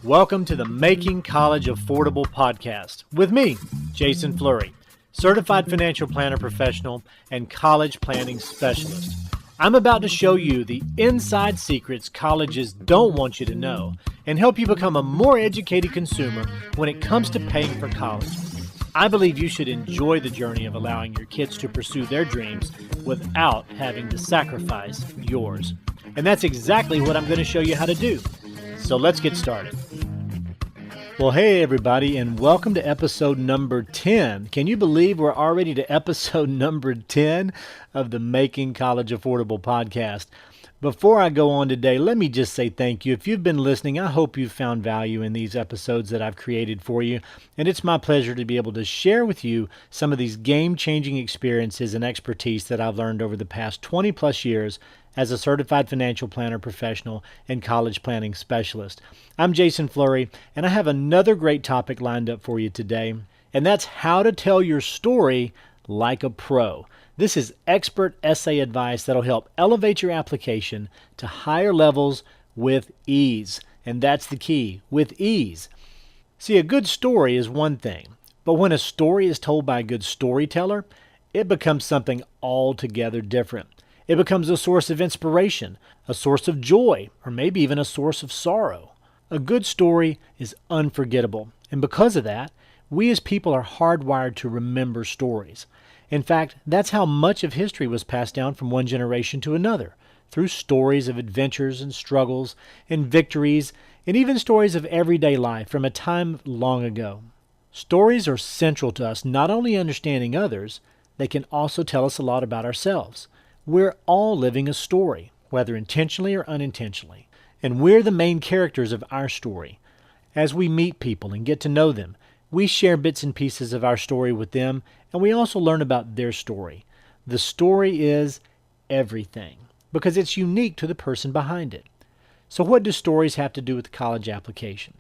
Welcome to the Making College Affordable podcast with me, Jason Fleury, certified financial planner professional and college planning specialist. I'm about to show you the inside secrets colleges don't want you to know and help you become a more educated consumer when it comes to paying for college. I believe you should enjoy the journey of allowing your kids to pursue their dreams without having to sacrifice yours. And that's exactly what I'm going to show you how to do. So let's get started. Well, hey everybody, and welcome to episode number 10. Can you believe we're already to episode number 10 of the Making College Affordable podcast? Before I go on today, let me just say thank you. If you've been listening, I hope you've found value in these episodes that I've created for you. And it's my pleasure to be able to share with you some of these game-changing experiences and expertise that I've learned over the past 20 plus years as a certified financial planner professional and college planning specialist. I'm Jason Fleury, and I have another great topic lined up for you today, and that's how to tell your story like a pro. This is expert essay advice that'll help elevate your application to higher levels with ease. And that's the key, with ease. See, a good story is one thing, but when a story is told by a good storyteller, it becomes something altogether different. It becomes a source of inspiration, a source of joy, or maybe even a source of sorrow. A good story is unforgettable, and because of that, we as people are hardwired to remember stories. In fact, that's how much of history was passed down from one generation to another, through stories of adventures and struggles and victories, and even stories of everyday life from a time long ago. Stories are central to us not only understanding others, they can also tell us a lot about ourselves. We're all living a story, whether intentionally or unintentionally, and we're the main characters of our story. As we meet people and get to know them, we share bits and pieces of our story with them, and we also learn about their story. The story is everything, because it's unique to the person behind it. So what do stories have to do with the college application?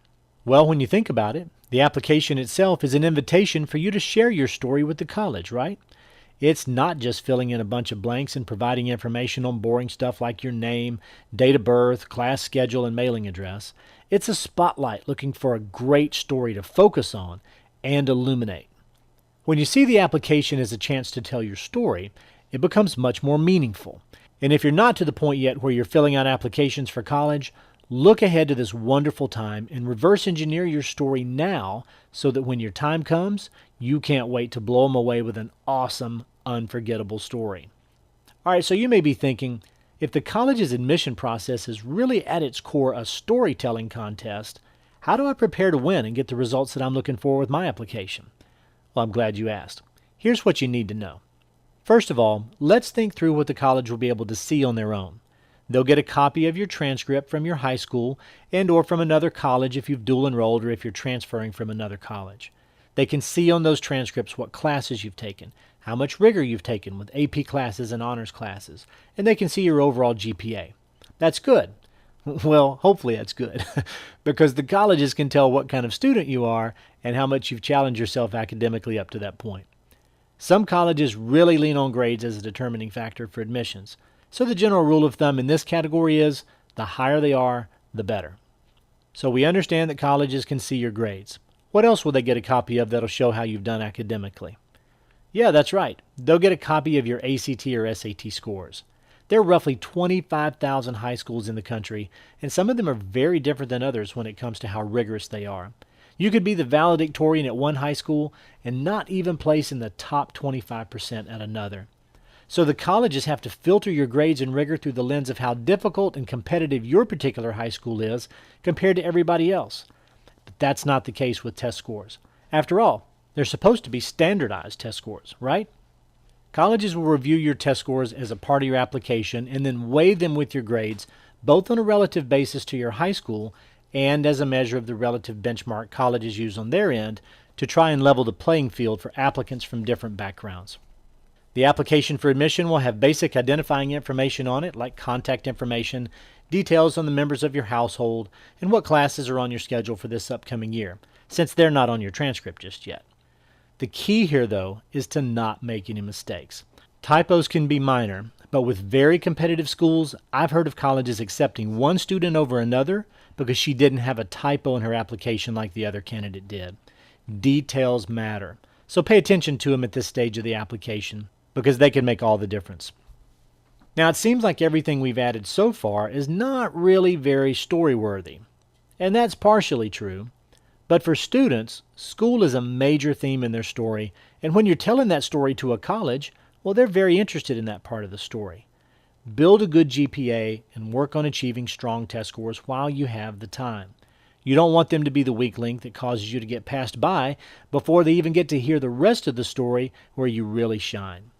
Well, when you think about it, the application itself is an invitation for you to share your story with the college, right? It's not just filling in a bunch of blanks and providing information on boring stuff like your name, date of birth, class schedule, and mailing address. It's a spotlight looking for a great story to focus on and illuminate. When you see the application as a chance to tell your story, it becomes much more meaningful. And if you're not to the point yet where you're filling out applications for college, look ahead to this wonderful time and reverse engineer your story now so that when your time comes, you can't wait to blow them away with an awesome, unforgettable story. All right, so you may be thinking, if the college's admission process is really at its core a storytelling contest, how do I prepare to win and get the results that I'm looking for with my application? Well, I'm glad you asked. Here's what you need to know. First of all, let's think through what the college will be able to see on their own. They'll get a copy of your transcript from your high school and or from another college if you've dual enrolled or if you're transferring from another college. They can see on those transcripts what classes you've taken, how much rigor you've taken with AP classes and honors classes, and they can see your overall GPA. That's good. Well, hopefully that's good, because the colleges can tell what kind of student you are and how much you've challenged yourself academically up to that point. Some colleges really lean on grades as a determining factor for admissions, so the general rule of thumb in this category is the higher they are, the better. So we understand that colleges can see your grades. What else will they get a copy of that'll show how you've done academically? Yeah, that's right. They'll get a copy of your ACT or SAT scores. There are roughly 25,000 high schools in the country, and some of them are very different than others when it comes to how rigorous they are. You could be the valedictorian at one high school and not even place in the top 25% at another. So the colleges have to filter your grades and rigor through the lens of how difficult and competitive your particular high school is compared to everybody else. But that's not the case with test scores. After all, they're supposed to be standardized test scores, right? Colleges will review your test scores as a part of your application and then weigh them with your grades, both on a relative basis to your high school and as a measure of the relative benchmark colleges use on their end to try and level the playing field for applicants from different backgrounds. The application for admission will have basic identifying information on it, like contact information, details on the members of your household, and what classes are on your schedule for this upcoming year, since they're not on your transcript just yet. The key here, though, is to not make any mistakes. Typos can be minor, but with very competitive schools, I've heard of colleges accepting one student over another because she didn't have a typo in her application like the other candidate did. Details matter, so pay attention to them at this stage of the application because they can make all the difference. Now, it seems like everything we've added so far is not really very story-worthy, and that's partially true. But for students, school is a major theme in their story, and when you're telling that story to a college, well, they're very interested in that part of the story. Build a good GPA and work on achieving strong test scores while you have the time. You don't want them to be the weak link that causes you to get passed by before they even get to hear the rest of the story where you really shine.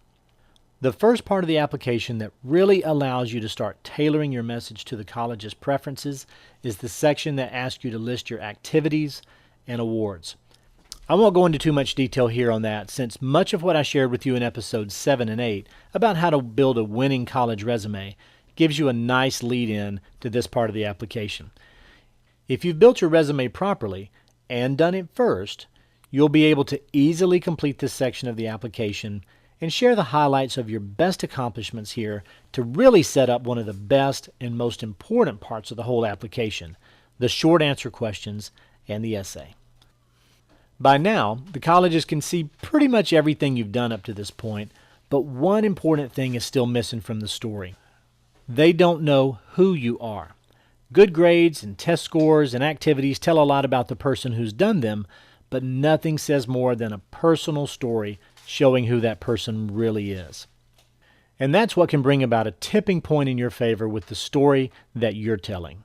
The first part of the application that really allows you to start tailoring your message to the college's preferences is the section that asks you to list your activities and awards. I won't go into too much detail here on that, since much of what I shared with you in episodes 7 and 8 about how to build a winning college resume gives you a nice lead-in to this part of the application. If you've built your resume properly and done it first, you'll be able to easily complete this section of the application and share the highlights of your best accomplishments here to really set up one of the best and most important parts of the whole application, the short answer questions and the essay. By now, the colleges can see pretty much everything you've done up to this point, but one important thing is still missing from the story. They don't know who you are. Good grades and test scores and activities tell a lot about the person who's done them, but nothing says more than a personal story showing who that person really is. And that's what can bring about a tipping point in your favor with the story that you're telling.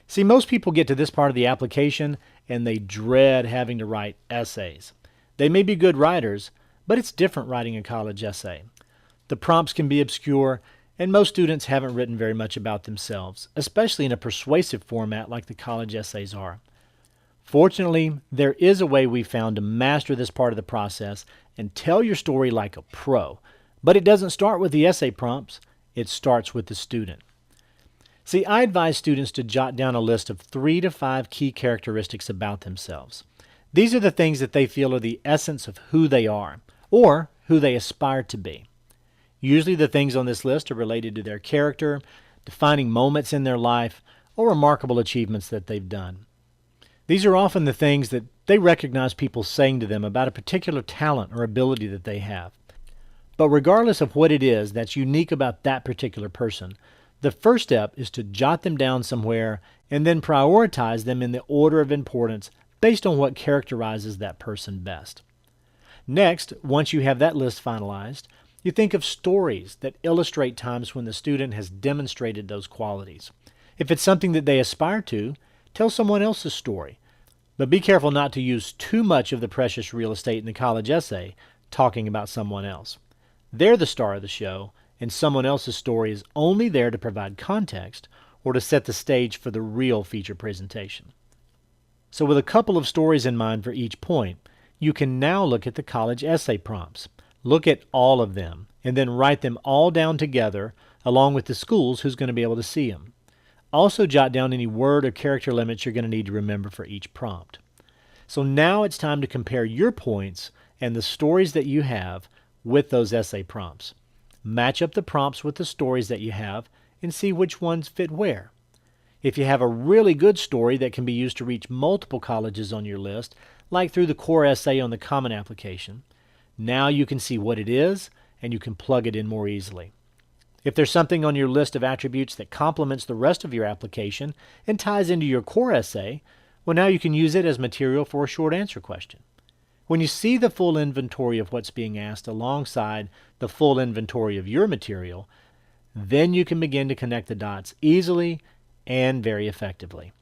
See, most people get to this part of the application and they dread having to write essays. They may be good writers, but it's different writing a college essay. The prompts can be obscure, and most students haven't written very much about themselves, especially in a persuasive format like the college essays are. Fortunately, there is a way we've found to master this part of the process and tell your story like a pro, but it doesn't start with the essay prompts, it starts with the student. See, I advise students to jot down a list of 3 to 5 key characteristics about themselves. These are the things that they feel are the essence of who they are, or who they aspire to be. Usually the things on this list are related to their character, defining moments in their life, or remarkable achievements that they've done. These are often the things that they recognize people saying to them about a particular talent or ability that they have. But regardless of what it is that's unique about that particular person, the first step is to jot them down somewhere and then prioritize them in the order of importance based on what characterizes that person best. Next, once you have that list finalized, you think of stories that illustrate times when the student has demonstrated those qualities. If it's something that they aspire to, tell someone else's story. But be careful not to use too much of the precious real estate in the college essay talking about someone else. They're the star of the show, and someone else's story is only there to provide context or to set the stage for the real feature presentation. So with a couple of stories in mind for each point, you can now look at the college essay prompts. Look at all of them, and then write them all down together along with the schools who's going to be able to see them. Also jot down any word or character limits you're going to need to remember for each prompt. So now it's time to compare your points and the stories that you have with those essay prompts. Match up the prompts with the stories that you have and see which ones fit where. If you have a really good story that can be used to reach multiple colleges on your list, like through the core essay on the Common application, now you can see what it is and you can plug it in more easily. If there's something on your list of attributes that complements the rest of your application and ties into your core essay, well, now you can use it as material for a short answer question. When you see the full inventory of what's being asked alongside the full inventory of your material, then you can begin to connect the dots easily and very effectively.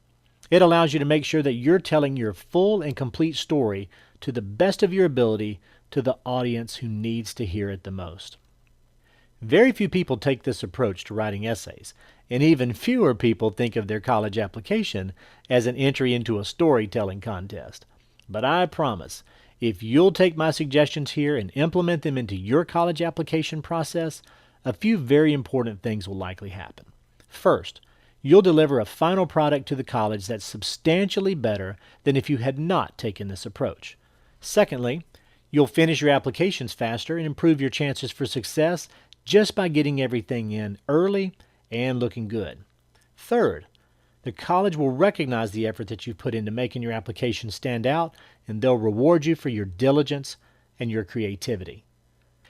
It allows you to make sure that you're telling your full and complete story to the best of your ability to the audience who needs to hear it the most. Very few people take this approach to writing essays, and even fewer people think of their college application as an entry into a storytelling contest. But I promise, if you'll take my suggestions here and implement them into your college application process, a few very important things will likely happen. First, you'll deliver a final product to the college that's substantially better than if you had not taken this approach. Secondly, you'll finish your applications faster and improve your chances for success just by getting everything in early and looking good. Third, The college will recognize the effort that you've put into making your application stand out, and they'll reward you for your diligence and your creativity.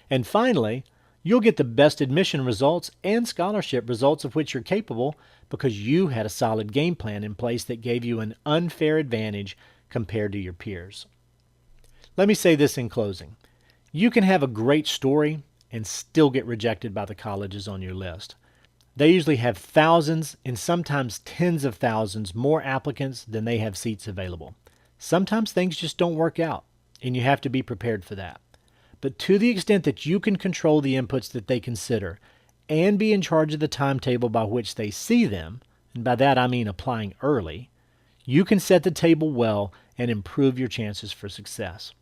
And finally, you'll get the best admission results and scholarship results of which you're capable because you had a solid game plan in place that gave you an unfair advantage compared to your peers. Let me say this in closing. You can have a great story and still get rejected by the colleges on your list. They usually have thousands and sometimes tens of thousands more applicants than they have seats available. Sometimes things just don't work out, and you have to be prepared for that. But to the extent that you can control the inputs that they consider and be in charge of the timetable by which they see them, and by that I mean applying early, you can set the table well and improve your chances for success.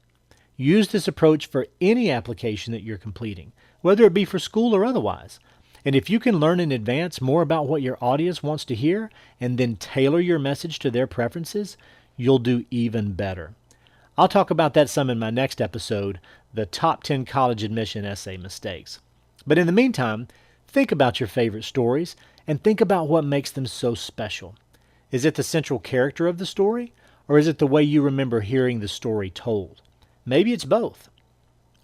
Use this approach for any application that you're completing, whether it be for school or otherwise. And if you can learn in advance more about what your audience wants to hear and then tailor your message to their preferences, you'll do even better. I'll talk about that some in my next episode, the top 10 college admission essay mistakes. But in the meantime, think about your favorite stories and think about what makes them so special. Is it the central character of the story, or is it the way you remember hearing the story told? Maybe it's both.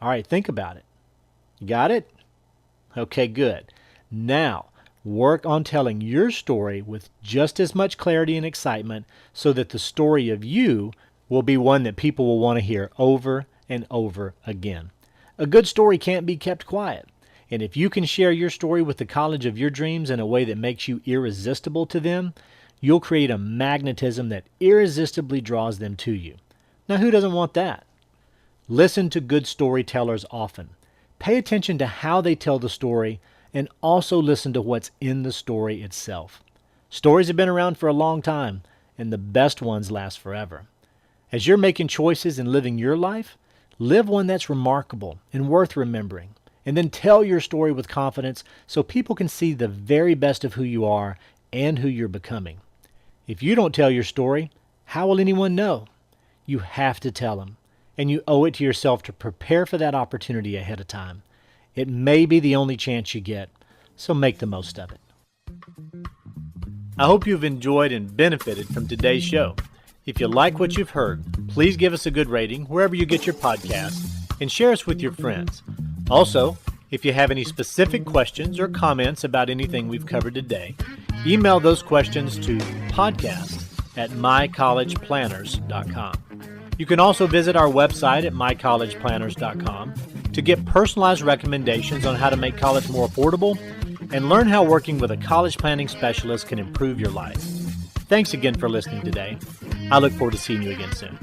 All right, think about it. You got it? Okay, good. Now, work on telling your story with just as much clarity and excitement so that the story of you will be one that people will want to hear over and over again. A good story can't be kept quiet. And if you can share your story with the college of your dreams in a way that makes you irresistible to them, you'll create a magnetism that irresistibly draws them to you. Now, who doesn't want that? Listen to good storytellers often. Pay attention to how they tell the story, and also listen to what's in the story itself. Stories have been around for a long time, and the best ones last forever. As you're making choices and living your life, live one that's remarkable and worth remembering, and then tell your story with confidence so people can see the very best of who you are and who you're becoming. If you don't tell your story, how will anyone know? You have to tell them, and you owe it to yourself to prepare for that opportunity ahead of time. It may be the only chance you get, so make the most of it. I hope you've enjoyed and benefited from today's show. If you like what you've heard, please give us a good rating wherever you get your podcasts and share us with your friends. Also, if you have any specific questions or comments about anything we've covered today, email those questions to podcast@mycollegeplanners.com. You can also visit our website at mycollegeplanners.com to get personalized recommendations on how to make college more affordable and learn how working with a college planning specialist can improve your life. Thanks again for listening today. I look forward to seeing you again soon.